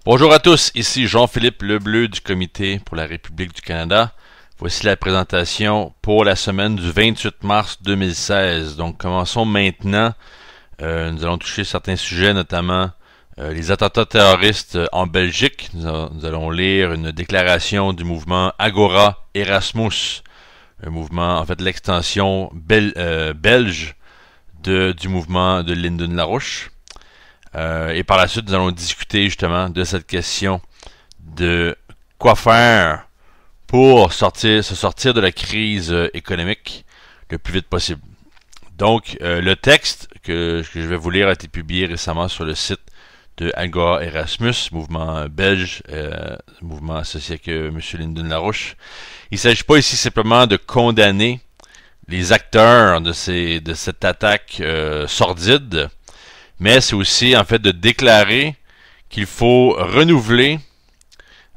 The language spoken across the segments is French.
Bonjour à tous, ici Jean-Philippe Lebleu du Comité pour la République du Canada. Voici la présentation pour la semaine du 28 mars 2016. Donc commençons maintenant. Nous allons toucher certains sujets, notamment les attentats terroristes en Belgique. Nous allons lire une déclaration du mouvement Agora Erasmus, un mouvement, en fait l'extension belge du mouvement de Lyndon LaRouche. Et par la suite, nous allons discuter justement de cette question de quoi faire pour se sortir de la crise économique le plus vite possible. Donc, le texte que je vais vous lire a été publié récemment sur le site de Agora Erasmus, mouvement belge, mouvement associé avec M. Lyndon LaRouche. Il ne s'agit pas ici simplement de condamner les acteurs de cette attaque sordide, mais c'est aussi en fait de déclarer qu'il faut renouveler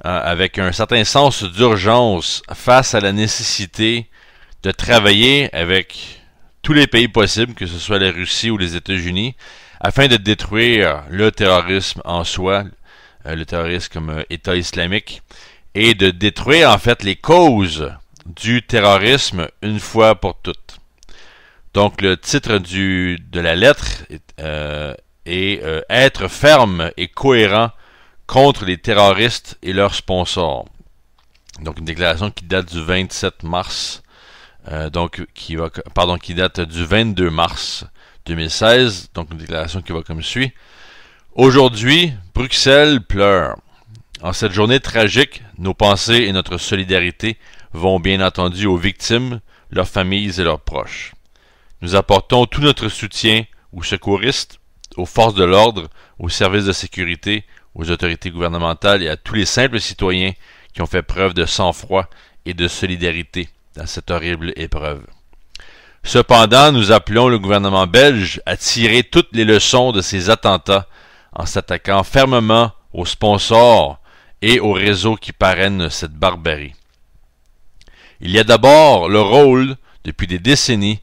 avec un certain sens d'urgence face à la nécessité de travailler avec tous les pays possibles, que ce soit la Russie ou les États-Unis, afin de détruire le terrorisme en soi, le terrorisme comme État islamique, et de détruire en fait les causes du terrorisme une fois pour toutes. Donc le titre de la lettre est être ferme et cohérent contre les terroristes et leurs sponsors. Donc une déclaration qui date du 27 mars, qui date du 22 mars 2016. Donc une déclaration qui va comme suit. Aujourd'hui, Bruxelles pleure. En cette journée tragique, nos pensées et notre solidarité vont bien entendu aux victimes, leurs familles et leurs proches. Nous apportons tout notre soutien aux secouristes, aux forces de l'ordre, aux services de sécurité, aux autorités gouvernementales et à tous les simples citoyens qui ont fait preuve de sang-froid et de solidarité dans cette horrible épreuve. Cependant, nous appelons le gouvernement belge à tirer toutes les leçons de ces attentats en s'attaquant fermement aux sponsors et aux réseaux qui parrainent cette barbarie. Il y a d'abord le rôle, depuis des décennies,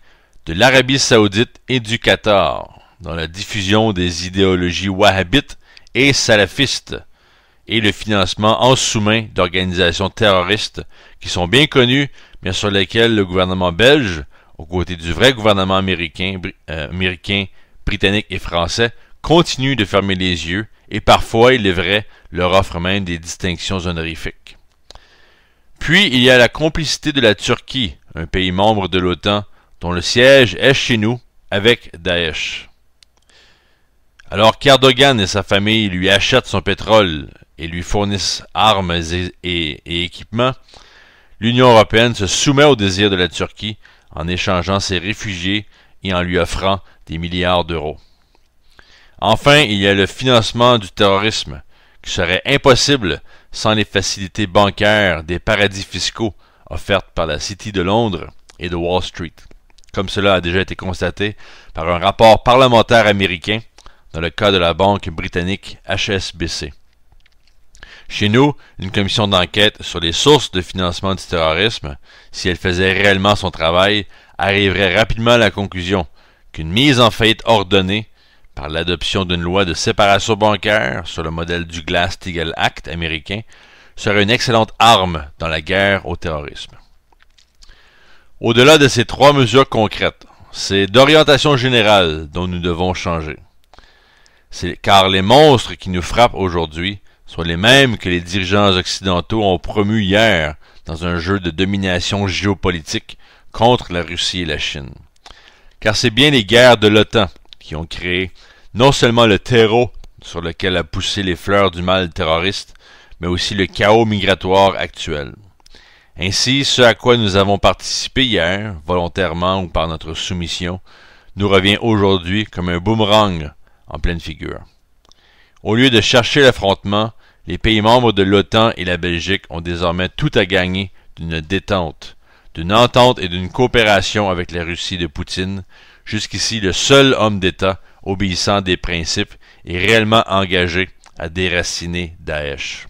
de l'Arabie saoudite et du Qatar dans la diffusion des idéologies wahhabites et salafistes et le financement en sous-main d'organisations terroristes qui sont bien connues, mais sur lesquelles le gouvernement belge, aux côtés du vrai gouvernement américain, britannique et français, continue de fermer les yeux et parfois, il est vrai, leur offre même des distinctions honorifiques. Puis, il y a la complicité de la Turquie, un pays membre de l'OTAN, dont le siège est chez nous, avec Daesh. Alors qu'Erdogan et sa famille lui achètent son pétrole et lui fournissent armes et équipements, l'Union européenne se soumet au désir de la Turquie en échangeant ses réfugiés et en lui offrant des milliards d'euros. Enfin, il y a le financement du terrorisme, qui serait impossible sans les facilités bancaires des paradis fiscaux offertes par la City de Londres et de Wall Street, comme cela a déjà été constaté par un rapport parlementaire américain dans le cas de la banque britannique HSBC. Chez nous, une commission d'enquête sur les sources de financement du terrorisme, si elle faisait réellement son travail, arriverait rapidement à la conclusion qu'une mise en faillite ordonnée par l'adoption d'une loi de séparation bancaire sur le modèle du Glass-Steagall Act américain serait une excellente arme dans la guerre au terrorisme. Au-delà de ces trois mesures concrètes, c'est d'orientation générale dont nous devons changer. Car les monstres qui nous frappent aujourd'hui sont les mêmes que les dirigeants occidentaux ont promus hier dans un jeu de domination géopolitique contre la Russie et la Chine. Car c'est bien les guerres de l'OTAN qui ont créé non seulement le terreau sur lequel a poussé les fleurs du mal terroriste, mais aussi le chaos migratoire actuel. Ainsi, ce à quoi nous avons participé hier, volontairement ou par notre soumission, nous revient aujourd'hui comme un boomerang en pleine figure. Au lieu de chercher l'affrontement, les pays membres de l'OTAN et la Belgique ont désormais tout à gagner d'une détente, d'une entente et d'une coopération avec la Russie de Poutine, jusqu'ici le seul homme d'État obéissant des principes et réellement engagé à déraciner Daesh.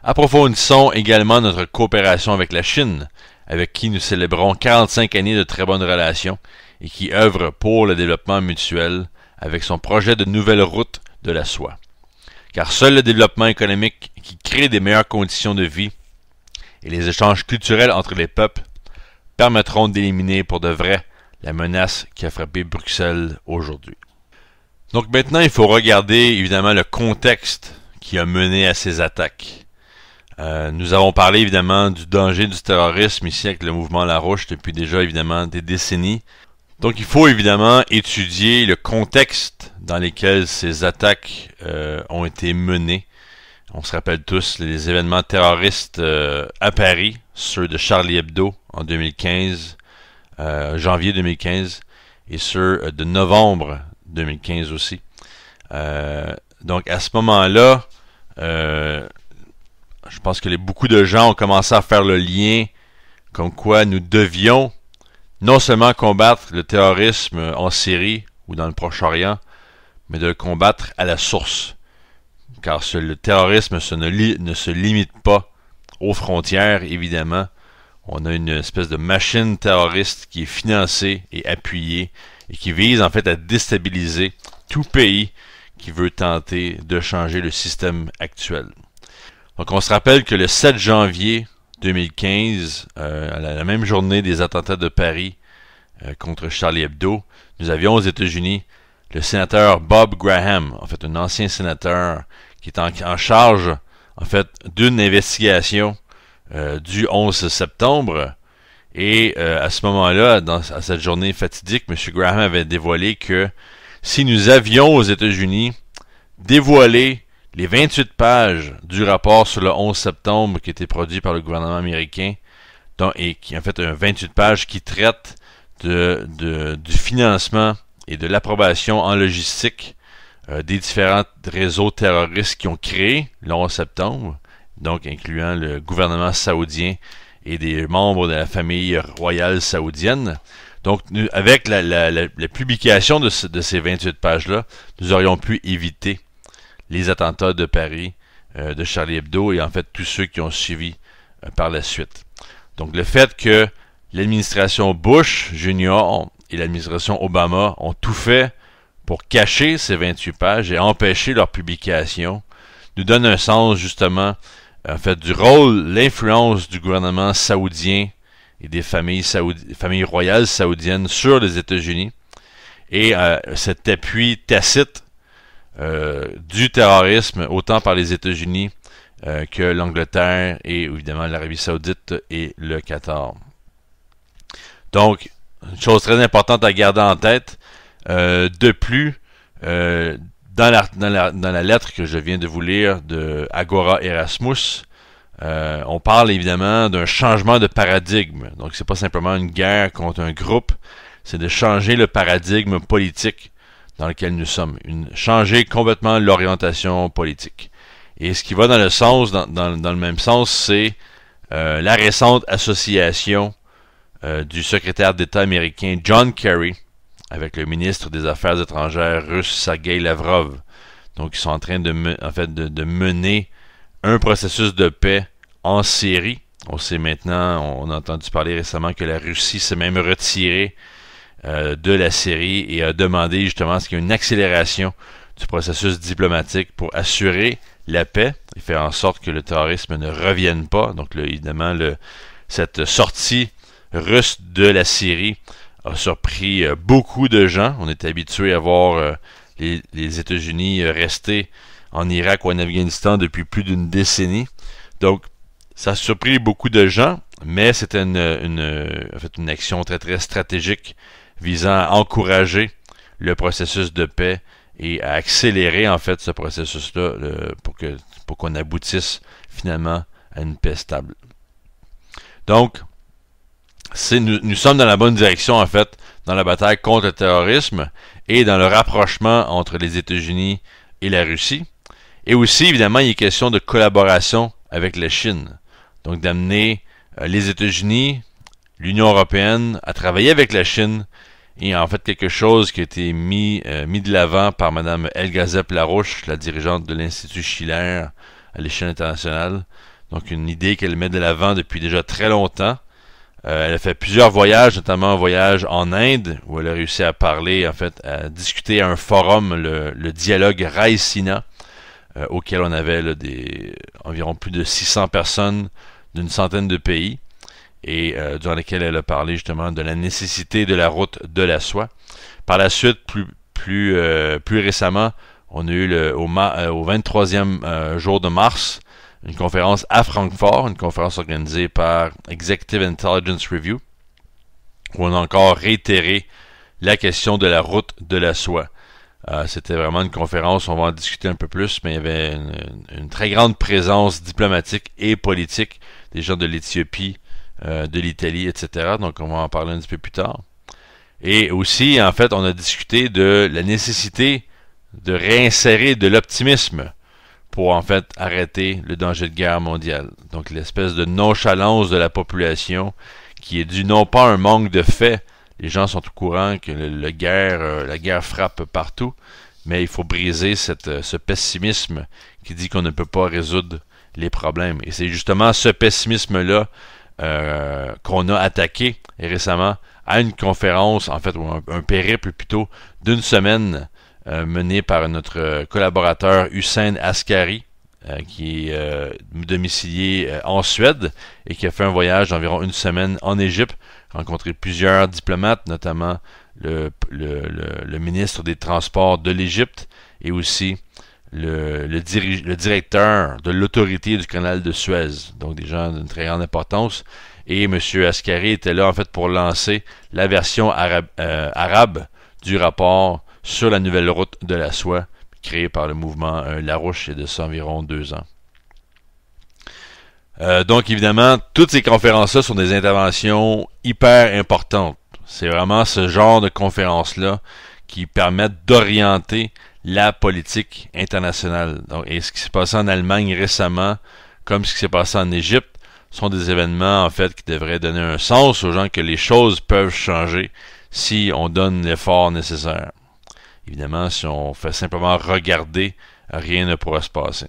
Approfondissons également notre coopération avec la Chine, avec qui nous célébrons 45 années de très bonnes relations et qui œuvre pour le développement mutuel avec son projet de nouvelle route de la soie. car seul le développement économique qui crée des meilleures conditions de vie et les échanges culturels entre les peuples permettront d'éliminer pour de vrai la menace qui a frappé Bruxelles aujourd'hui. Donc maintenant, il faut regarder évidemment le contexte qui a mené à ces attaques. Nous avons parlé évidemment du danger du terrorisme ici avec le mouvement Larouche depuis déjà évidemment des décennies. Donc il faut évidemment étudier le contexte dans lequel ces attaques ont été menées. On se rappelle tous les événements terroristes à Paris, ceux de Charlie Hebdo en 2015, janvier 2015, et ceux de novembre 2015 aussi. Donc à ce moment-là, je pense que beaucoup de gens ont commencé à faire le lien comme quoi nous devions non seulement combattre le terrorisme en Syrie ou dans le Proche-Orient, mais de le combattre à la source. Car le terrorisme ne se limite pas aux frontières, évidemment. On a une espèce de machine terroriste qui est financée et appuyée et qui vise en fait à déstabiliser tout pays qui veut tenter de changer le système actuel. Donc on se rappelle que le 7 janvier 2015, à la même journée des attentats de Paris contre Charlie Hebdo, nous avions aux États-Unis le sénateur Bob Graham, en fait un ancien sénateur qui est en charge en fait d'une investigation du 11 septembre. Et à ce moment-là, à cette journée fatidique, M. Graham avait dévoilé que si nous avions aux États-Unis dévoilé les 28 pages du rapport sur le 11 septembre qui a été produit par le gouvernement américain, et qui en fait un 28 pages qui traite du financement et de l'approbation en logistique des différents réseaux terroristes qui ont créé le 11 septembre, donc incluant le gouvernement saoudien et des membres de la famille royale saoudienne. Donc, avec la publication de ces 28 pages-là, nous aurions pu éviter les attentats de Paris, de Charlie Hebdo et en fait tous ceux qui ont suivi par la suite. Donc, le fait que l'administration Bush Junior et l'administration Obama ont tout fait pour cacher ces 28 pages et empêcher leur publication nous donne un sens justement en fait du rôle, l'influence du gouvernement saoudien et des familles royales saoudiennes sur les États-Unis et cet appui tacite du terrorisme autant par les États-Unis que l'Angleterre et évidemment l'Arabie Saoudite et le Qatar. Donc, une chose très importante à garder en tête, de plus, dans la lettre que je viens de vous lire de Agora Erasmus, on parle évidemment d'un changement de paradigme. Donc, c'est pas simplement une guerre contre un groupe, c'est de changer le paradigme politique dans lequel nous sommes, changer complètement l'orientation politique. Et ce qui va dans le sens, dans le même sens, c'est la récente association du secrétaire d'État américain John Kerry avec le ministre des Affaires étrangères russe Sergei Lavrov. Donc, ils sont en train de mener un processus de paix en Syrie. On sait maintenant, on a entendu parler récemment que la Russie s'est même retirée de la Syrie et a demandé justement à ce qu'il y ait une accélération du processus diplomatique pour assurer la paix et faire en sorte que le terrorisme ne revienne pas. Donc, évidemment, cette sortie russe de la Syrie a surpris beaucoup de gens. On est habitué à voir les États-Unis rester en Irak ou en Afghanistan depuis plus d'une décennie. Donc, ça a surpris beaucoup de gens, mais c'était en fait une action très très stratégique visant à encourager le processus de paix et à accélérer en fait ce processus-là pour qu'on aboutisse finalement à une paix stable. Donc, nous sommes dans la bonne direction en fait dans la bataille contre le terrorisme et dans le rapprochement entre les États-Unis et la Russie. Et aussi, évidemment, il est question de collaboration avec la Chine. Donc, d'amener les États-Unis, l'Union européenne à travailler avec la Chine et en fait quelque chose qui a été mis de l'avant par Mme Helga Zepp-Larouche, la dirigeante de l'Institut Schiller à l'échelle internationale. Donc, une idée qu'elle met de l'avant depuis déjà très longtemps. Elle a fait plusieurs voyages, notamment un voyage en Inde, où elle a réussi à parler, en fait, à discuter à un forum, le dialogue Raisina, auquel on avait là, environ plus de 600 personnes d'une centaine de pays, et durant lesquels elle a parlé justement de la nécessité de la route de la soie. Par la suite, plus récemment, on a eu au 23e jour de mars une conférence à Francfort, une conférence organisée par Executive Intelligence Review, où on a encore réitéré la question de la route de la soie. C'était vraiment une conférence, on va en discuter un peu plus, mais il y avait une très grande présence diplomatique et politique des gens de l'Éthiopie, de l'Italie, etc. Donc on va en parler un petit peu plus tard. Et aussi, en fait, on a discuté de la nécessité de réinsérer de l'optimisme pour, en fait, arrêter le danger de guerre mondiale. Donc l'espèce de nonchalance de la population qui est due non pas à un manque de faits. Les gens sont au courant que la guerre frappe partout, mais il faut briser ce pessimisme qui dit qu'on ne peut pas résoudre les problèmes. Et c'est justement ce pessimisme-là qu'on a attaqué récemment à une conférence, en fait, ou un périple plutôt, d'une semaine mené par notre collaborateur Hussein Askari, qui est domicilié en Suède et qui a fait un voyage d'environ une semaine en Égypte, rencontré plusieurs diplomates, notamment le ministre des Transports de l'Égypte et aussi le directeur de l'autorité du canal de Suez, donc des gens d'une très grande importance. Et M. Askari était là en fait pour lancer la version arabe du rapport sur la nouvelle route de la soie créée par le mouvement Larouche il y a de ça environ 2 ans. Donc évidemment, toutes ces conférences-là sont des interventions hyper importantes. C'est vraiment ce genre de conférences-là qui permettent d'orienter la politique internationale. Donc, et ce qui s'est passé en Allemagne récemment, comme ce qui s'est passé en Égypte, sont des événements en fait qui devraient donner un sens aux gens que les choses peuvent changer si on donne l'effort nécessaire. Évidemment, si on fait simplement regarder, rien ne pourra se passer.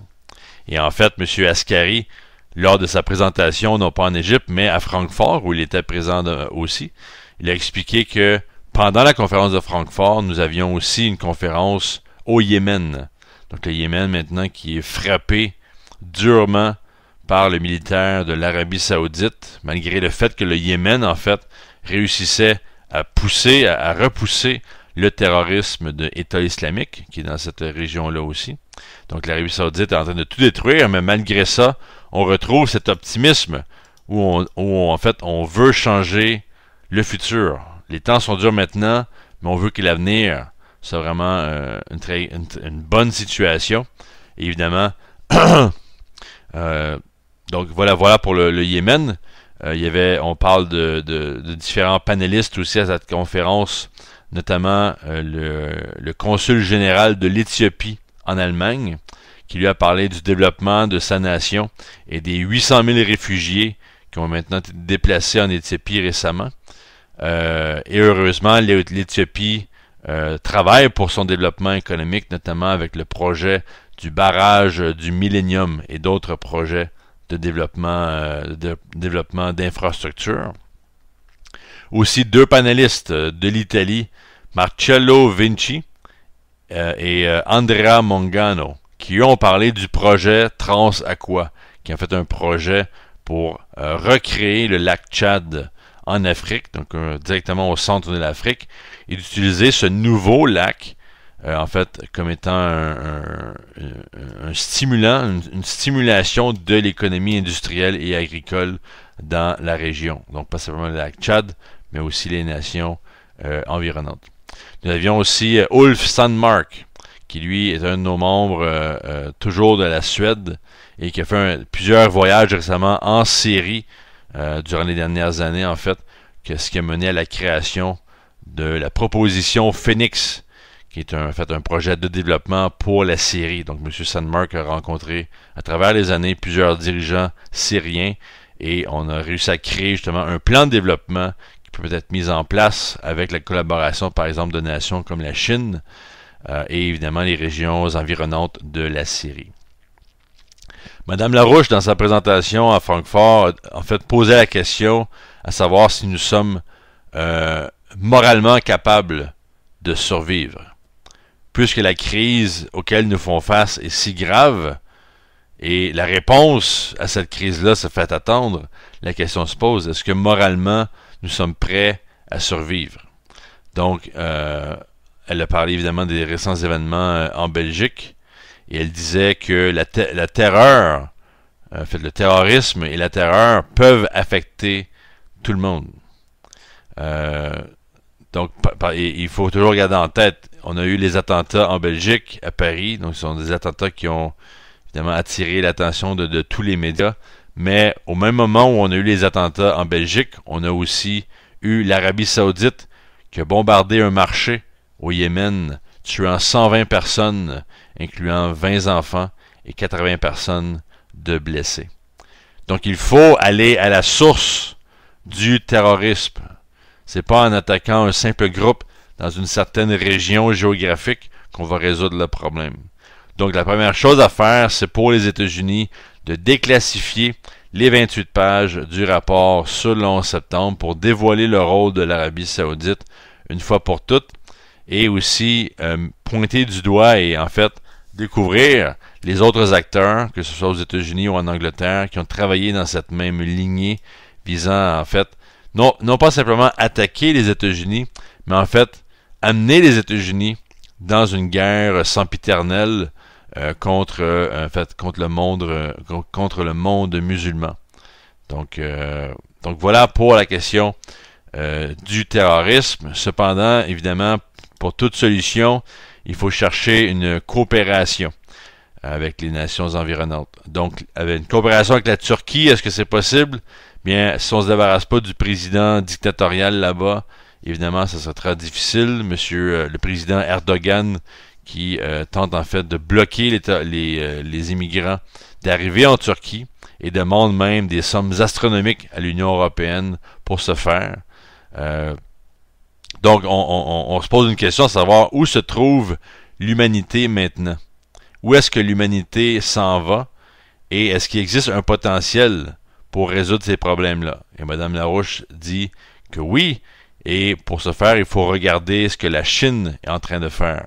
Et en fait, M. Askari, lors de sa présentation, non pas en Égypte, mais à Francfort, où il était présent aussi, il a expliqué que pendant la conférence de Francfort, nous avions aussi une conférence au Yémen. Donc le Yémen maintenant qui est frappé durement par le militaire de l'Arabie Saoudite, malgré le fait que le Yémen, en fait, réussissait à repousser le terrorisme de l'État islamique, qui est dans cette région-là aussi. Donc l'Arabie Saoudite est en train de tout détruire, mais malgré ça, on retrouve cet optimisme où en fait, on veut changer le futur. Les temps sont durs maintenant, mais on veut que l'avenir soit vraiment une bonne situation. Et évidemment, donc voilà pour le Yémen. On parle de différents panélistes aussi à cette conférence, notamment le consul général de l'Éthiopie en Allemagne, qui lui a parlé du développement de sa nation et des 800 000 réfugiés qui ont maintenant été déplacés en Éthiopie récemment. Et heureusement, l'Éthiopie travaille pour son développement économique, notamment avec le projet du barrage du Millennium et d'autres projets de développement d'infrastructures. Aussi 2 panélistes de l'Italie, Marcello Vinci et Andrea Mongano, qui ont parlé du projet Trans-Aqua, qui est en fait un projet pour recréer le lac Tchad en Afrique, donc directement au centre de l'Afrique, et d'utiliser ce nouveau lac en fait comme étant un stimulant, une stimulation de l'économie industrielle et agricole dans la région. Donc pas simplement le lac Tchad, mais aussi les nations environnantes. Nous avions aussi Ulf Sandmark, qui lui est un de nos membres toujours de la Suède et qui a fait plusieurs voyages récemment en Syrie durant les dernières années, en fait, ce qui a mené à la création de la proposition Phoenix, qui est en fait un projet de développement pour la Syrie. Donc M. Sandmark a rencontré à travers les années plusieurs dirigeants syriens et on a réussi à créer justement un plan de développement qui peut être mis en place avec la collaboration par exemple de nations comme la Chine et évidemment les régions environnantes de la Syrie. Madame Larouche, dans sa présentation à Francfort, a en fait posé la question à savoir si nous sommes moralement capables de survivre. puisque la crise auquel nous font face est si grave, et la réponse à cette crise-là se fait attendre, la question se pose, est-ce que moralement, nous sommes prêts à survivre? Donc, elle a parlé évidemment des récents événements en Belgique, et elle disait que la terreur, en fait, le terrorisme et la terreur peuvent affecter tout le monde. Donc, il faut toujours garder en tête, on a eu les attentats en Belgique, à Paris, donc ce sont des attentats qui ont évidemment attiré l'attention de tous les médias, mais au même moment où on a eu les attentats en Belgique, on a aussi eu l'Arabie Saoudite qui a bombardé un marché au Yémen, tuant 120 personnes, incluant 20 enfants et 80 personnes de blessés. Donc il faut aller à la source du terrorisme. C'est pas en attaquant un simple groupe dans une certaine région géographique qu'on va résoudre le problème. Donc la première chose à faire, c'est pour les États-Unis de déclassifier les 28 pages du rapport sur le 11 septembre pour dévoiler le rôle de l'Arabie Saoudite une fois pour toutes et aussi pointer du doigt et en fait découvrir les autres acteurs, que ce soit aux États-Unis ou en Angleterre, qui ont travaillé dans cette même lignée visant en fait non pas simplement attaquer les États-Unis, mais en fait amener les États-Unis dans une guerre sempiternelle contre le monde musulman. Donc voilà pour la question du terrorisme. Cependant, évidemment, pour toute solution, il faut chercher une coopération avec les nations environnantes. Donc, avec une coopération avec la Turquie, est-ce que c'est possible? Bien, si on ne se débarrasse pas du président dictatorial là-bas, évidemment, ça sera très difficile. Le président Erdogan qui tente en fait de bloquer les immigrants d'arriver en Turquie et demande même des sommes astronomiques à l'Union européenne pour ce faire. Donc on se pose une question à savoir où se trouve l'humanité maintenant. Où est-ce que l'humanité s'en va et est-ce qu'il existe un potentiel pour résoudre ces problèmes-là? Et Mme Larouche dit que oui, et pour ce faire, il faut regarder ce que la Chine est en train de faire.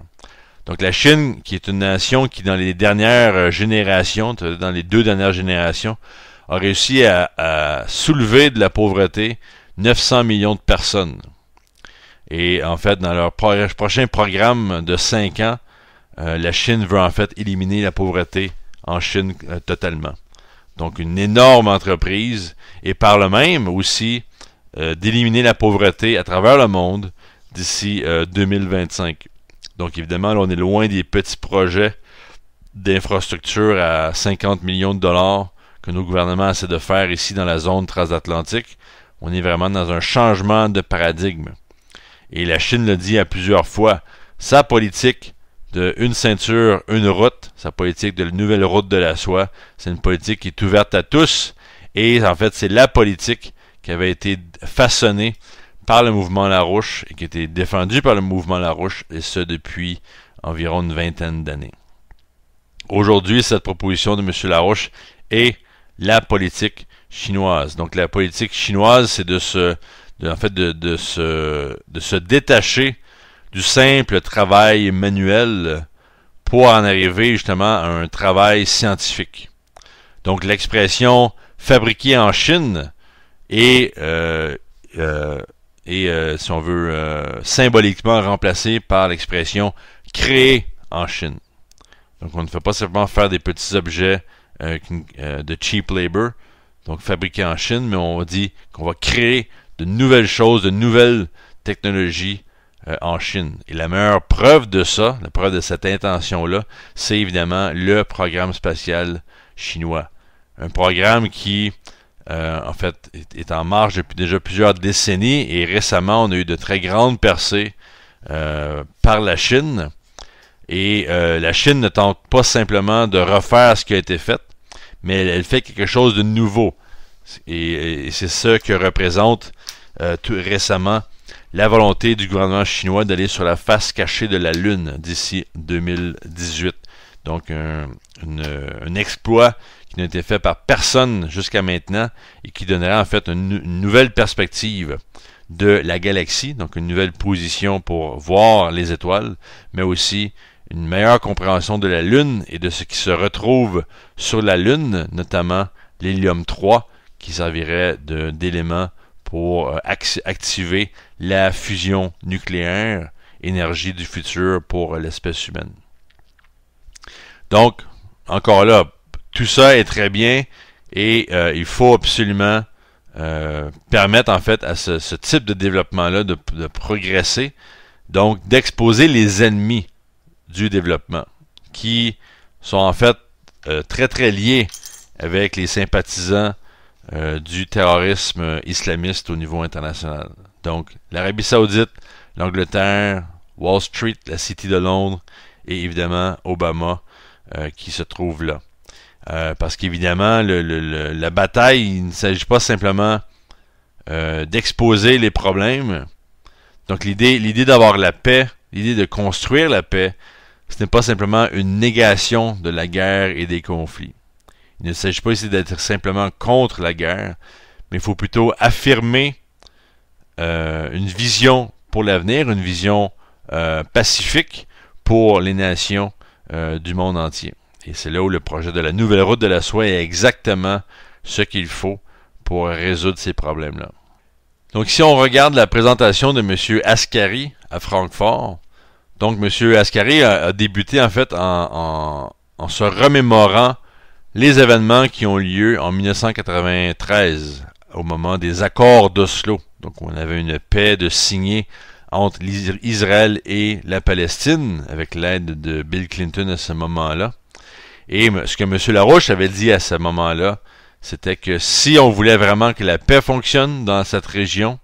Donc la Chine, qui est une nation qui, dans les dernières générations, dans les 2 dernières générations, a réussi à soulever de la pauvreté 900 millions de personnes. Et en fait, dans leur prochain programme de 5 ans, la Chine veut en fait éliminer la pauvreté en Chine totalement. Donc une énorme entreprise, et par le même aussi d'éliminer la pauvreté à travers le monde d'ici 2025. Donc évidemment, là, on est loin des petits projets d'infrastructure à 50 millions de dollars que nos gouvernements essaient de faire ici dans la zone transatlantique. On est vraiment dans un changement de paradigme. Et la Chine le dit à plusieurs fois, sa politique de une ceinture, une route, sa politique de la nouvelle route de la soie, c'est une politique qui est ouverte à tous. Et en fait, c'est la politique qui avait été façonnée par le mouvement Larouche et qui a été défendu par le mouvement Larouche, et ce depuis environ une vingtaine d'années. Aujourd'hui, cette proposition de M. Larouche est la politique chinoise. Donc la politique chinoise, c'est de se détacher du simple travail manuel pour en arriver justement à un travail scientifique. Donc l'expression fabriquée en Chine est si on veut, symboliquement remplacé par l'expression « créer en Chine ». Donc, on ne fait pas simplement faire des petits objets de cheap labor, donc fabriqués en Chine, mais on dit qu'on va créer de nouvelles choses, de nouvelles technologies en Chine. Et la meilleure preuve de ça, la preuve de cette intention-là, c'est évidemment le programme spatial chinois. Un programme qui en fait, est en marche depuis déjà plusieurs décennies et récemment, on a eu de très grandes percées par la Chine. Et la Chine ne tente pas simplement de refaire ce qui a été fait, mais elle fait quelque chose de nouveau. Et c'est ça que représente tout récemment la volonté du gouvernement chinois d'aller sur la face cachée de la Lune d'ici 2018. Donc, un exploit qui n'a été fait par personne jusqu'à maintenant et qui donnerait en fait une nouvelle perspective de la galaxie, donc une nouvelle position pour voir les étoiles, mais aussi une meilleure compréhension de la Lune et de ce qui se retrouve sur la Lune, notamment l'hélium-3, qui servirait d'élément pour activer la fusion nucléaire, énergie du futur pour l'espèce humaine. Donc, encore là, tout ça est très bien et il faut absolument permettre en fait à ce type de développement-là de progresser, donc d'exposer les ennemis du développement, qui sont en fait très très liés avec les sympathisants du terrorisme islamiste au niveau international. Donc, l'Arabie Saoudite, l'Angleterre, Wall Street, la City de Londres et évidemment Obama qui se trouve là. Parce qu'évidemment, la bataille, il ne s'agit pas simplement d'exposer les problèmes. Donc l'idée d'avoir la paix, l'idée de construire la paix, ce n'est pas simplement une négation de la guerre et des conflits. Il ne s'agit pas ici d'être simplement contre la guerre, mais il faut plutôt affirmer une vision pour l'avenir, une vision pacifique pour les nations du monde entier. Et c'est là où le projet de la nouvelle route de la soie est exactement ce qu'il faut pour résoudre ces problèmes-là. Donc si on regarde la présentation de M. Ascari à Francfort, donc M. Ascari a débuté en fait en se remémorant les événements qui ont lieu en 1993 au moment des accords d'Oslo. Donc on avait une paix de signée entre Israël et la Palestine avec l'aide de Bill Clinton à ce moment-là. Et ce que M. Larouche avait dit à ce moment-là, c'était que si on voulait vraiment que la paix fonctionne dans cette région,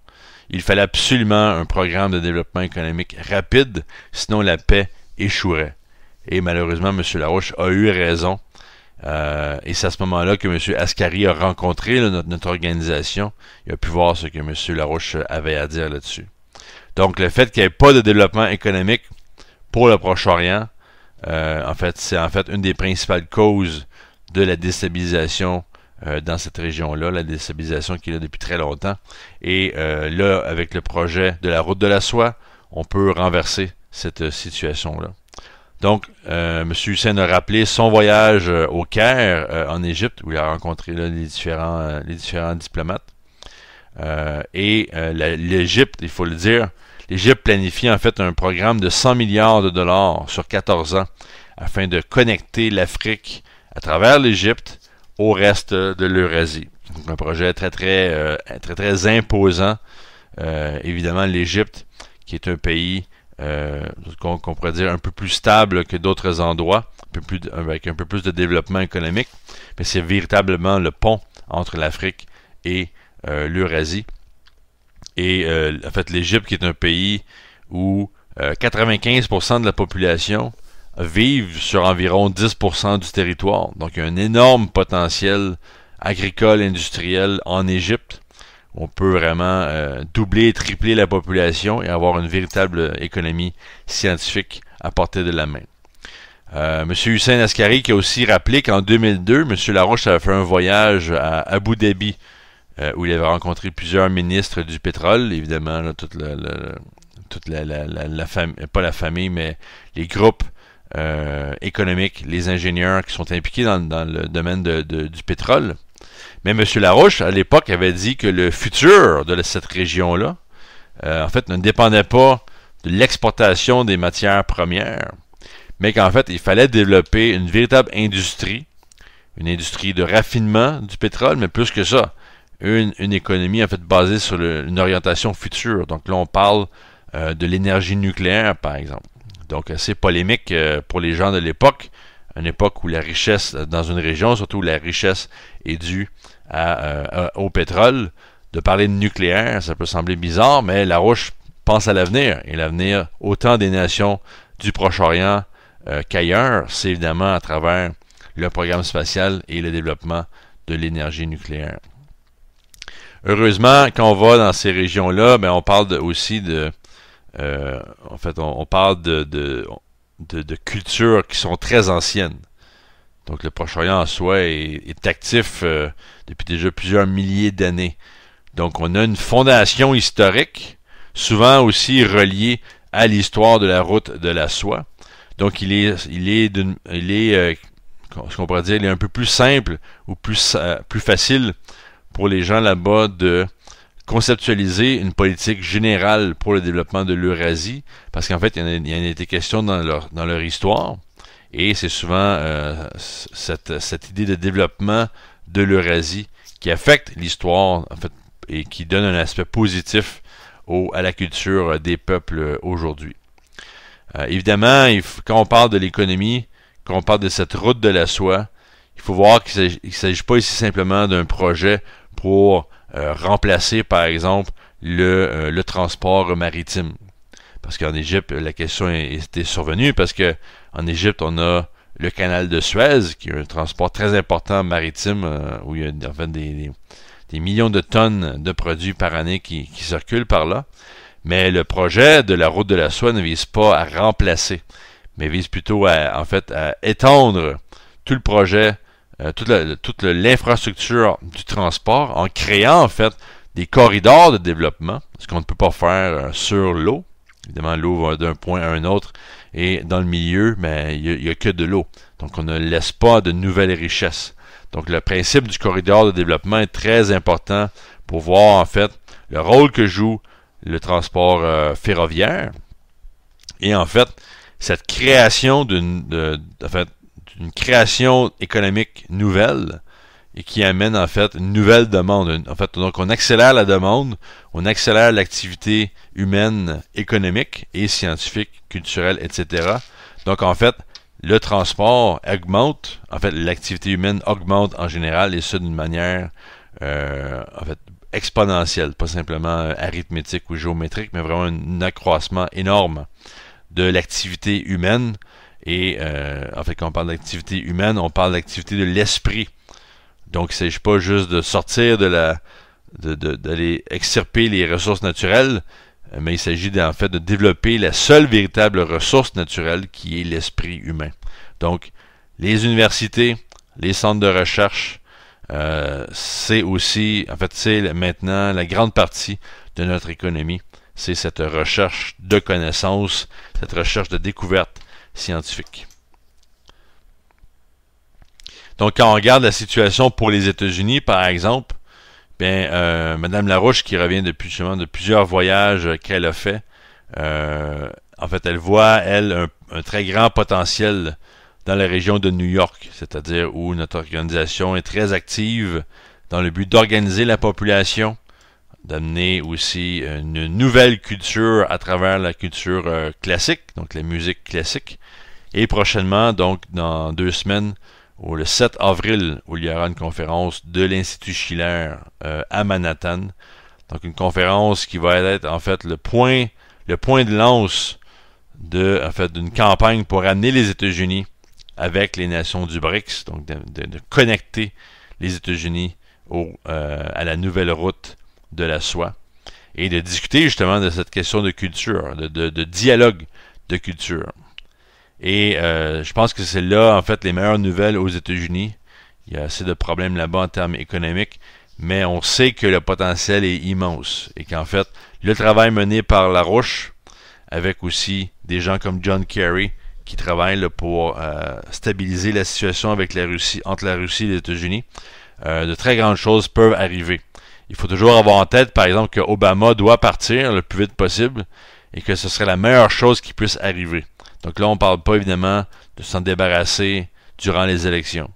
il fallait absolument un programme de développement économique rapide, sinon la paix échouerait. Et malheureusement, M. Larouche a eu raison. Et c'est à ce moment-là que M. Ascari a rencontré notre organisation. Il a pu voir ce que M. Larouche avait à dire là-dessus. Donc, le fait qu'il n'y ait pas de développement économique pour le Proche-Orient, c'est en fait une des principales causes de la déstabilisation dans cette région-là, la déstabilisation qui est là depuis très longtemps. Et là, avec le projet de la route de la soie, on peut renverser cette situation-là. Donc, M. Hussein a rappelé son voyage au Caire, en Égypte, où il a rencontré là, les différents diplomates. L'Égypte, il faut le dire, l'Égypte planifie en fait un programme de 100 milliards de dollars sur 14 ans afin de connecter l'Afrique à travers l'Égypte au reste de l'Eurasie. Donc un projet très imposant. Évidemment, l'Égypte, qui est un pays qu'on pourrait dire un peu plus stable que d'autres endroits, avec un peu plus de développement économique, mais c'est véritablement le pont entre l'Afrique et l'Eurasie. Et en fait, l'Égypte, qui est un pays où 95% de la population vivent sur environ 10% du territoire. Donc, il y a un énorme potentiel agricole, industriel en Égypte. On peut vraiment doubler, tripler la population et avoir une véritable économie scientifique à portée de la main. M. Hussein Ascari qui a aussi rappelé qu'en 2002, M. Larouche avait fait un voyage à Abu Dhabi où il avait rencontré plusieurs ministres du pétrole, évidemment, là, toute la famille, pas la famille, mais les groupes économiques, les ingénieurs qui sont impliqués dans le domaine du pétrole. Mais M. Larouche, à l'époque, avait dit que le futur de cette région-là, en fait, ne dépendait pas de l'exportation des matières premières, mais qu'en fait, il fallait développer une véritable industrie, une industrie de raffinement du pétrole, mais plus que ça, une économie en fait basée sur une orientation future. Donc là, on parle de l'énergie nucléaire, par exemple. Donc, assez polémique pour les gens de l'époque, une époque où la richesse dans une région, surtout où la richesse est due au pétrole. De parler de nucléaire, ça peut sembler bizarre, mais Larouche pense à l'avenir. Et l'avenir, autant des nations du Proche-Orient qu'ailleurs, c'est évidemment à travers le programme spatial et le développement de l'énergie nucléaire. Heureusement, quand on va dans ces régions-là, on parle aussi de... en fait, on parle de cultures qui sont très anciennes. Donc le Proche-Orient en soi est actif depuis déjà plusieurs milliers d'années. Donc on a une fondation historique, souvent aussi reliée à l'histoire de la route de la soie. Donc ce qu'on pourrait dire, il est un peu plus simple ou plus facile pour les gens là-bas de conceptualiser une politique générale pour le développement de l'Eurasie, parce qu'en fait, il y en a été question dans leur histoire, et c'est souvent cette idée de développement de l'Eurasie qui affecte l'histoire, en fait, et qui donne un aspect positif à la culture des peuples aujourd'hui. Évidemment, quand on parle de l'économie, quand on parle de cette route de la soie, il faut voir qu'il ne s'agit pas ici simplement d'un projet pour remplacer, par exemple, le transport maritime. Parce qu'en Égypte, la question était survenue, parce que en Égypte, on a le canal de Suez, qui est un transport très important maritime, où il y a en fait des millions de tonnes de produits par année qui circulent par là. Mais le projet de la route de la soie ne vise pas à remplacer, mais vise plutôt à étendre tout le projet, toute l'infrastructure du transport, en créant en fait des corridors de développement, ce qu'on ne peut pas faire sur l'eau. Évidemment, l'eau va d'un point à un autre, et dans le milieu, il n'y a que de l'eau. Donc on ne laisse pas de nouvelles richesses. Donc le principe du corridor de développement est très important pour voir en fait le rôle que joue le transport ferroviaire, et en fait cette création d'une création économique nouvelle, et qui amène en fait une nouvelle demande. En fait, donc on accélère la demande, on accélère l'activité humaine, économique et scientifique, culturelle, etc. Donc en fait, le transport augmente, en fait l'activité humaine augmente en général, et ça d'une manière en fait exponentielle, pas simplement arithmétique ou géométrique, mais vraiment un accroissement énorme de l'activité humaine. Et en fait, quand on parle d'activité humaine, on parle d'activité de l'esprit. Donc, il ne s'agit pas juste de sortir d'aller extirper les ressources naturelles, mais il s'agit en fait de développer la seule véritable ressource naturelle qui est l'esprit humain. Donc, les universités, les centres de recherche, c'est aussi, en fait, c'est maintenant la grande partie de notre économie. C'est cette recherche de connaissances, cette recherche de découverte scientifique. Donc, quand on regarde la situation pour les États-Unis, par exemple, Madame Larouche, qui revient depuis justement de plusieurs voyages qu'elle a fait, en fait, elle voit, elle, un très grand potentiel dans la région de New York, c'est-à-dire où notre organisation est très active dans le but d'organiser la population, d'amener aussi une nouvelle culture à travers la culture classique, donc la musique classique, et prochainement, donc dans 2 semaines, le 7 avril, où il y aura une conférence de l'Institut Schiller à Manhattan. Donc une conférence qui va être en fait le point de lance d'une campagne pour amener les États-Unis avec les nations du BRICS, donc de connecter les États-Unis à la nouvelle route de la soie, et de discuter justement de cette question de culture, de dialogue de culture. Et je pense que c'est là, en fait, les meilleures nouvelles aux États-Unis. Il y a assez de problèmes là-bas en termes économiques, mais on sait que le potentiel est immense, et qu'en fait, le travail mené par Larouche, avec aussi des gens comme John Kerry, qui travaillent là, pour stabiliser la situation avec la Russie, entre la Russie et les États-Unis, de très grandes choses peuvent arriver. Il faut toujours avoir en tête, par exemple, que Obama doit partir le plus vite possible, et que ce serait la meilleure chose qui puisse arriver. Donc là, on ne parle pas évidemment de s'en débarrasser durant les élections.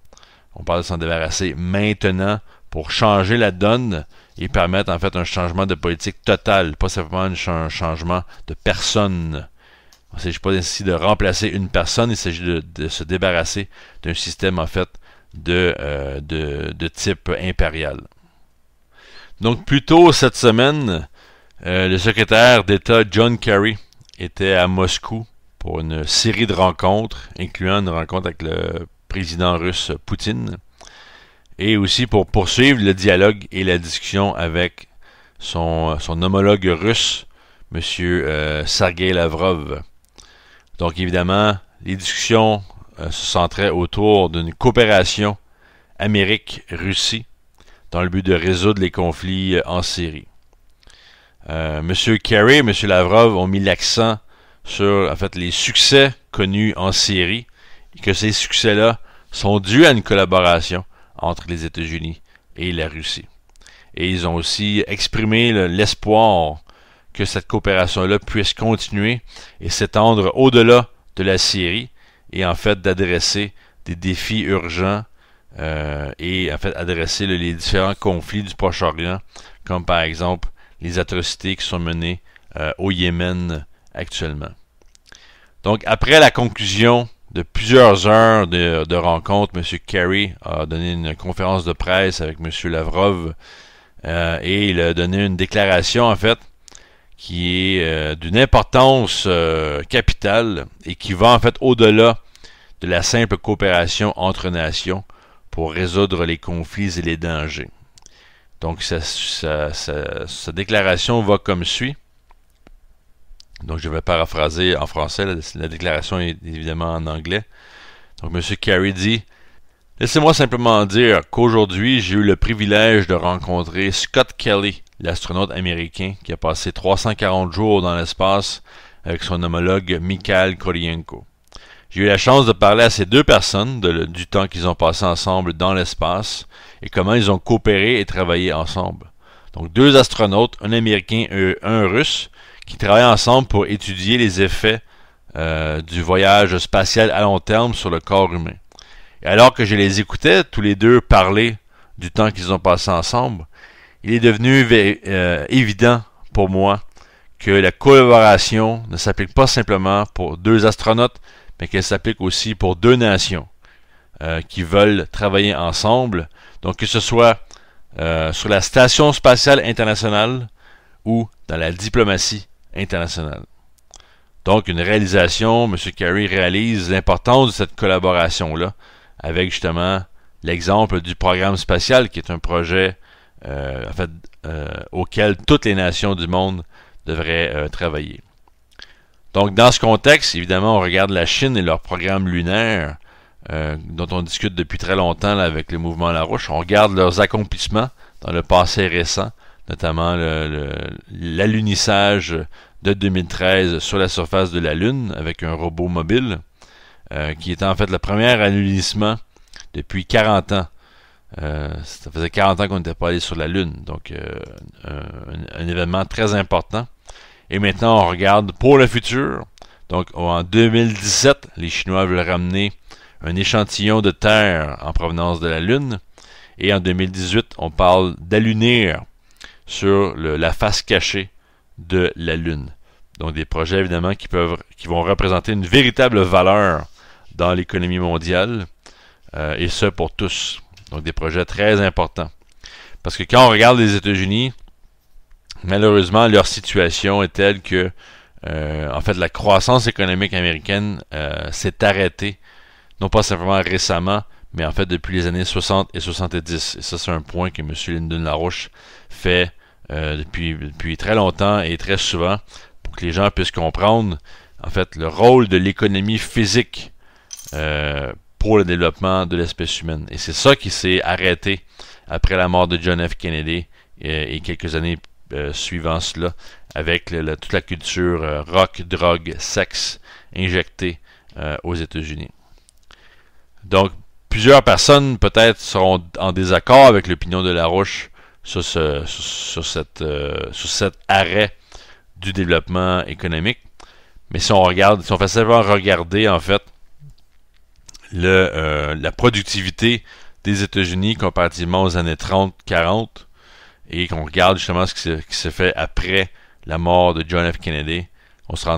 On parle de s'en débarrasser maintenant pour changer la donne et permettre en fait un changement de politique total, pas simplement un changement de personne. Il ne s'agit pas ici de remplacer une personne, il s'agit de se débarrasser d'un système en fait de type impérial. Donc plus tôt cette semaine, le secrétaire d'État John Kerry était à Moscou pour une série de rencontres, incluant une rencontre avec le président russe Poutine, et aussi pour poursuivre le dialogue et la discussion avec son homologue russe, M. Sergei Lavrov. Donc évidemment, les discussions se centraient autour d'une coopération Amérique-Russie dans le but de résoudre les conflits en Syrie. M. Kerry et M. Lavrov ont mis l'accent sur en fait les succès connus en série et que ces succès-là sont dus à une collaboration entre les États-Unis et la Russie. Et ils ont aussi exprimé l'espoir que cette coopération-là puisse continuer et s'étendre au-delà de la Syrie et en fait d'adresser des défis urgents et en fait adresser les différents conflits du Proche-Orient, comme par exemple les atrocités qui sont menées au Yémen actuellement. Donc après la conclusion de plusieurs heures de rencontres, M. Kerry a donné une conférence de presse avec M. Lavrov et il a donné une déclaration en fait qui est d'une importance capitale et qui va en fait au-delà de la simple coopération entre nations pour résoudre les conflits et les dangers. Donc sa déclaration va comme suit. Donc je vais paraphraser en français, la déclaration est évidemment en anglais. Donc M. Kerry dit: laissez-moi simplement dire qu'aujourd'hui, j'ai eu le privilège de rencontrer Scott Kelly, l'astronaute américain qui a passé 340 jours dans l'espace avec son homologue Mikhail Koryenko. J'ai eu la chance de parler à ces deux personnes du temps qu'ils ont passé ensemble dans l'espace et comment ils ont coopéré et travaillé ensemble. Donc deux astronautes, un américain et un russe, qui travaillent ensemble pour étudier les effets du voyage spatial à long terme sur le corps humain. Et alors que je les écoutais, tous les deux parler du temps qu'ils ont passé ensemble, il est devenu évident pour moi que la collaboration ne s'applique pas simplement pour deux astronautes, mais qu'elle s'applique aussi pour deux nations qui veulent travailler ensemble. Donc que ce soit sur la Station spatiale internationale ou dans la diplomatie internationale. Donc une réalisation, M. Kerry réalise l'importance de cette collaboration-là avec justement l'exemple du programme spatial qui est un projet auquel toutes les nations du monde devraient travailler. Donc dans ce contexte, évidemment, on regarde la Chine et leur programme lunaire dont on discute depuis très longtemps là, avec le mouvement Larouche. On regarde leurs accomplissements dans le passé récent, notamment l'alunissage de 2013 sur la surface de la Lune avec un robot mobile qui était en fait le premier alunissement depuis 40 ans. Ça faisait 40 ans qu'on n'était pas allé sur la Lune, donc un événement très important. Et maintenant, on regarde pour le futur. Donc, en 2017, les Chinois veulent ramener un échantillon de terre en provenance de la Lune. Et en 2018, on parle d'allunir sur la face cachée de la Lune. Donc, des projets, évidemment, qui vont représenter une véritable valeur dans l'économie mondiale. Et ce, pour tous. Donc, des projets très importants. Parce que quand on regarde les États-Unis, malheureusement, leur situation est telle que, en fait, la croissance économique américaine s'est arrêtée, non pas simplement récemment, mais en fait depuis les années 60 et 70. Et ça, c'est un point que M. Lyndon LaRouche fait depuis très longtemps et très souvent pour que les gens puissent comprendre, en fait, le rôle de l'économie physique pour le développement de l'espèce humaine. Et c'est ça qui s'est arrêté après la mort de John F. Kennedy et quelques années suivant cela, avec toute la culture rock, drogue, sexe injectée aux États-Unis. Donc, plusieurs personnes peut-être seront en désaccord avec l'opinion de Larouche sur cet arrêt du développement économique. Mais si on fait simplement regarder en fait la productivité des États-Unis comparativement aux années 30-40, et qu'on regarde justement ce qui s'est fait après la mort de John F. Kennedy, on se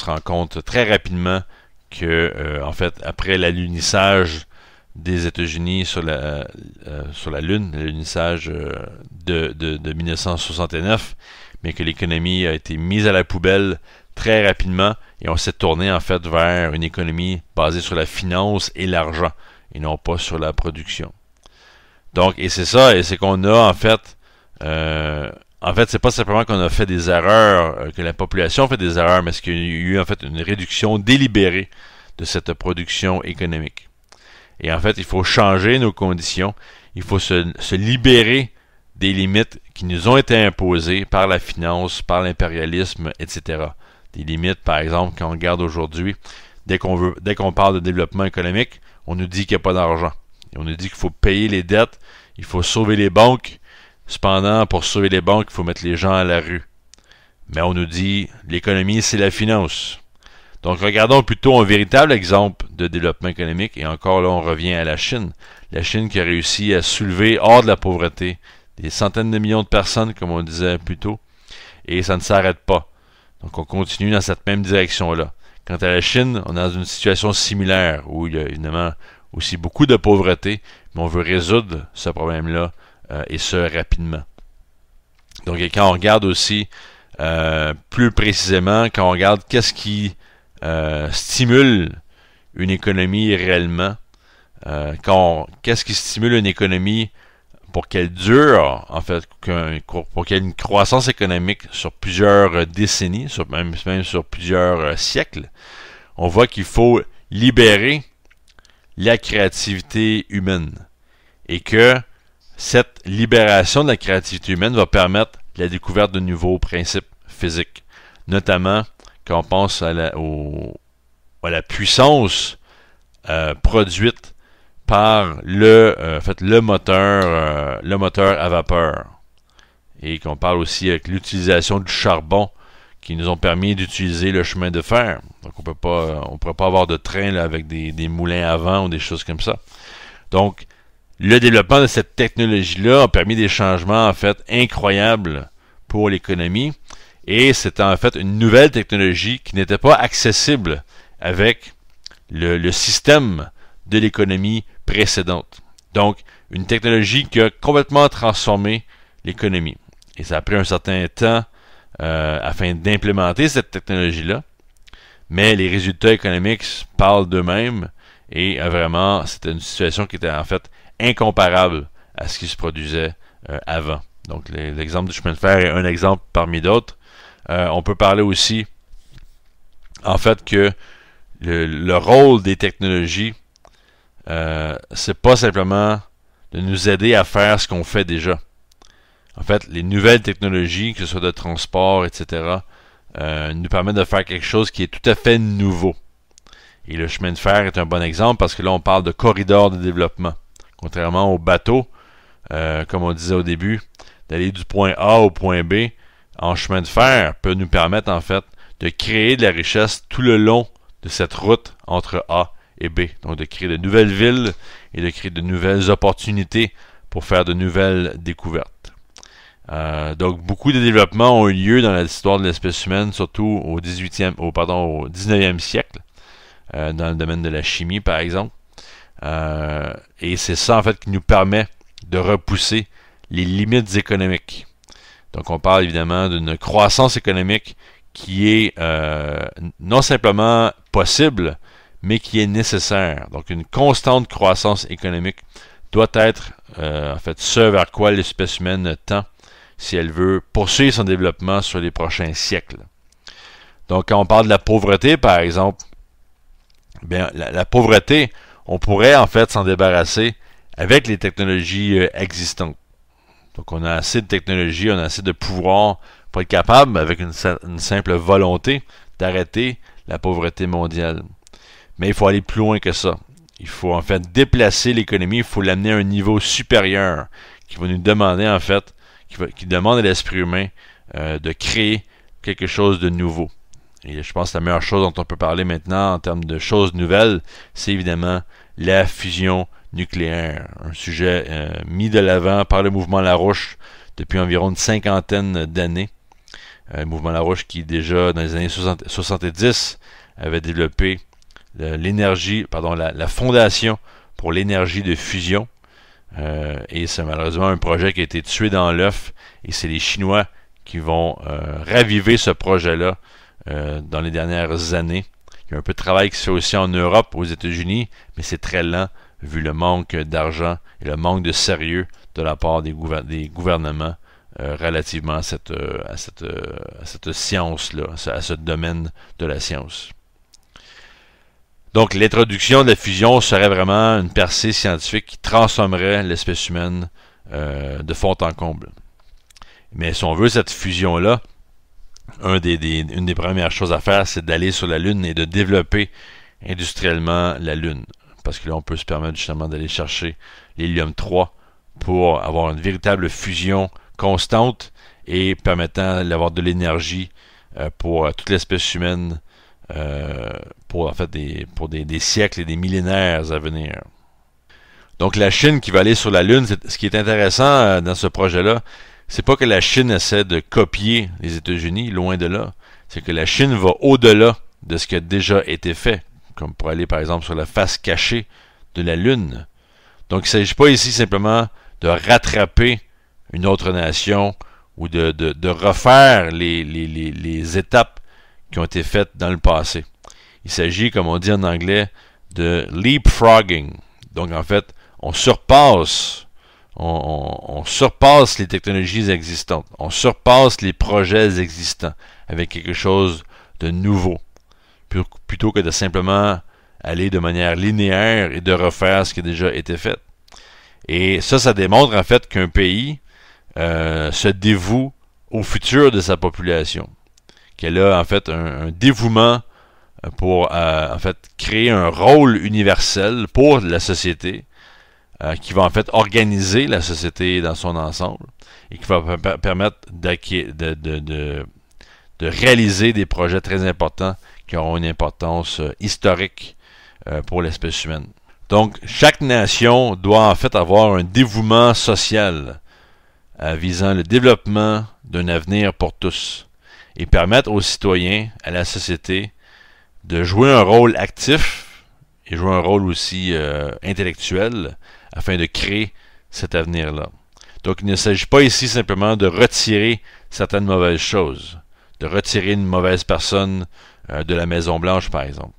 rend compte très rapidement que, en fait, après l'alunissage des États-Unis sur la Lune, l'alunissage de 1969, mais que l'économie a été mise à la poubelle très rapidement et on s'est tourné en fait vers une économie basée sur la finance et l'argent et non pas sur la production. Donc, et c'est ça, et c'est qu'on a en fait, c'est pas simplement qu'on a fait des erreurs, que la population fait des erreurs, mais c'est qu'il y a eu en fait une réduction délibérée de cette production économique. Et en fait, il faut changer nos conditions, il faut se libérer des limites qui nous ont été imposées par la finance, par l'impérialisme, etc. Des limites, par exemple, quand on regarde aujourd'hui, dès qu'on parle de développement économique, on nous dit qu'il n'y a pas d'argent. Et on nous dit qu'il faut payer les dettes, il faut sauver les banques. Cependant, pour sauver les banques, il faut mettre les gens à la rue. Mais on nous dit l'économie, c'est la finance. Donc, regardons plutôt un véritable exemple de développement économique. Et encore là, on revient à la Chine. La Chine qui a réussi à soulever hors de la pauvreté des centaines de millions de personnes, comme on disait plus tôt. Et ça ne s'arrête pas. Donc, on continue dans cette même direction-là. Quant à la Chine, on est dans une situation similaire où il y a évidemment aussi beaucoup de pauvreté, mais on veut résoudre ce problème-là et ce rapidement. Donc, et quand on regarde aussi plus précisément, quand on regarde qu'est-ce qui stimule une économie réellement, qu'est-ce qui stimule une économie pour qu'elle dure, en fait, pour qu'il y ait une croissance économique sur plusieurs décennies, même sur plusieurs siècles, on voit qu'il faut libérer la créativité humaine. Et que cette libération de la créativité humaine va permettre la découverte de nouveaux principes physiques. Notamment quand on pense à la puissance produite par le moteur à vapeur. Et qu'on parle aussi avec l'utilisation du charbon qui nous ont permis d'utiliser le chemin de fer. Donc on ne pourrait pas avoir de train là, avec des moulins à vent ou des choses comme ça. Donc, le développement de cette technologie-là a permis des changements en fait incroyables pour l'économie. Et c'était en fait une nouvelle technologie qui n'était pas accessible avec le système de l'économie précédente. Donc, une technologie qui a complètement transformé l'économie. Et ça a pris un certain temps afin d'implémenter cette technologie-là. Mais les résultats économiques parlent d'eux-mêmes et vraiment, c'était une situation qui était en fait incomparable à ce qui se produisait avant. Donc, l'exemple du chemin de fer est un exemple parmi d'autres. On peut parler aussi, en fait, que le rôle des technologies, c'est pas simplement de nous aider à faire ce qu'on fait déjà. En fait, les nouvelles technologies, que ce soit de transport, etc., nous permettent de faire quelque chose qui est tout à fait nouveau. Et le chemin de fer est un bon exemple parce que là, on parle de corridors de développement. Contrairement au bateau, comme on disait au début, d'aller du point A au point B en chemin de fer peut nous permettre en fait de créer de la richesse tout le long de cette route entre A et B. Donc de créer de nouvelles villes et de créer de nouvelles opportunités pour faire de nouvelles découvertes. Donc beaucoup de développements ont eu lieu dans l'histoire de l'espèce humaine, surtout au 19e siècle, dans le domaine de la chimie par exemple. Et c'est ça en fait qui nous permet de repousser les limites économiques. Donc on parle évidemment d'une croissance économique qui est non simplement possible, mais qui est nécessaire. Donc une constante croissance économique doit être en fait ce vers quoi l'espèce humaine tend si elle veut poursuivre son développement sur les prochains siècles. Donc quand on parle de la pauvreté par exemple, bien la pauvreté, on pourrait en fait s'en débarrasser avec les technologies existantes. Donc on a assez de technologie, on a assez de pouvoir pour être capable, avec une simple volonté, d'arrêter la pauvreté mondiale. Mais il faut aller plus loin que ça. Il faut en fait déplacer l'économie, il faut l'amener à un niveau supérieur qui va nous demander en fait, qui demande à l'esprit humain de créer quelque chose de nouveau. Et je pense que la meilleure chose dont on peut parler maintenant en termes de choses nouvelles, c'est évidemment la fusion nucléaire. Un sujet mis de l'avant par le mouvement Larouche depuis environ une cinquantaine d'années. Le mouvement Larouche qui déjà dans les années 70 avait développé la fondation pour l'énergie de fusion. Et c'est malheureusement un projet qui a été tué dans l'œuf et c'est les Chinois qui vont raviver ce projet-là dans les dernières années. Il y a un peu de travail qui se fait aussi en Europe, aux États-Unis, mais c'est très lent vu le manque d'argent et le manque de sérieux de la part des gouvernements relativement à cette science-là, à ce domaine de la science. Donc l'introduction de la fusion serait vraiment une percée scientifique qui transformerait l'espèce humaine de fond en comble. Mais si on veut cette fusion-là, une des premières choses à faire, c'est d'aller sur la Lune et de développer industriellement la Lune. Parce que là, on peut se permettre justement d'aller chercher l'hélium-3 pour avoir une véritable fusion constante et permettant d'avoir de l'énergie pour toute l'espèce humaine pour en fait pour des siècles et des millénaires à venir. Donc la Chine qui va aller sur la Lune, ce qui est intéressant dans ce projet-là, c'est pas que la Chine essaie de copier les États-Unis, loin de là. C'est que la Chine va au-delà de ce qui a déjà été fait, comme pour aller par exemple sur la face cachée de la Lune. Donc il ne s'agit pas ici simplement de rattraper une autre nation ou de refaire les étapes qui ont été faites dans le passé. Il s'agit, comme on dit en anglais, de leapfrogging. Donc en fait, on surpasse les technologies existantes, on surpasse les projets existants avec quelque chose de nouveau, plutôt que de simplement aller de manière linéaire et de refaire ce qui a déjà été fait. Et ça démontre en fait qu'un pays se dévoue au futur de sa population, qu'elle a en fait un dévouement pour en fait créer un rôle universel pour la société, qui va en fait organiser la société dans son ensemble et qui va permettre de réaliser des projets très importants qui auront une importance historique pour l'espèce humaine. Donc, chaque nation doit en fait avoir un dévouement social visant le développement d'un avenir pour tous et permettre aux citoyens, à la société, de jouer un rôle actif et jouer un rôle aussi intellectuel afin de créer cet avenir-là. Donc, il ne s'agit pas ici simplement de retirer certaines mauvaises choses, de retirer une mauvaise personne de la Maison-Blanche, par exemple.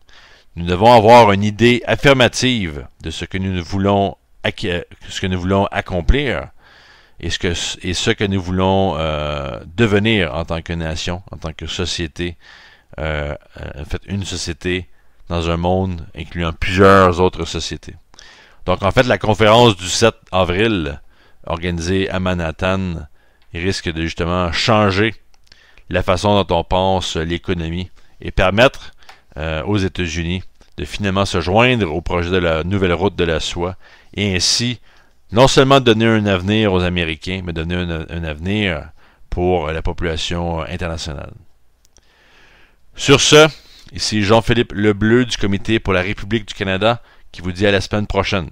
Nous devons avoir une idée affirmative de ce que nous voulons accomplir et ce que nous voulons devenir en tant que nation, en tant que société, en fait une société dans un monde incluant plusieurs autres sociétés. Donc en fait la conférence du 7 avril organisée à Manhattan risque de justement changer la façon dont on pense l'économie et permettre aux États-Unis de finalement se joindre au projet de la nouvelle route de la soie et ainsi non seulement donner un avenir aux Américains, mais donner un avenir pour la population internationale. Sur ce, ici Jean-Philippe Lebleu du Comité pour la République du Canada qui vous dit à la semaine prochaine.